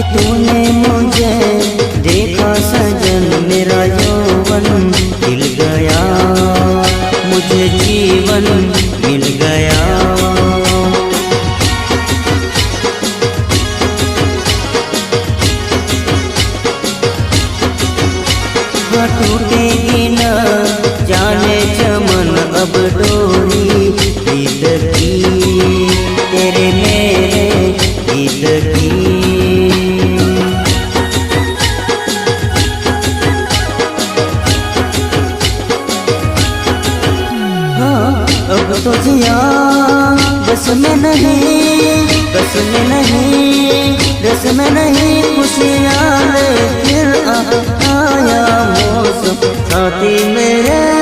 तूने मुझे देखा सजन, मेरा यौवन खिल गया, मुझे जीवन मिल गया। टूटेगी न जाने चमन अब डोरी प्रीत की, तेरे मेरे गीत की। हाँ अब तो जिया बस में नहीं, बस में नहीं, रस में नहीं, खुशियाँ ले फिर आया मौसम साथी मेरे।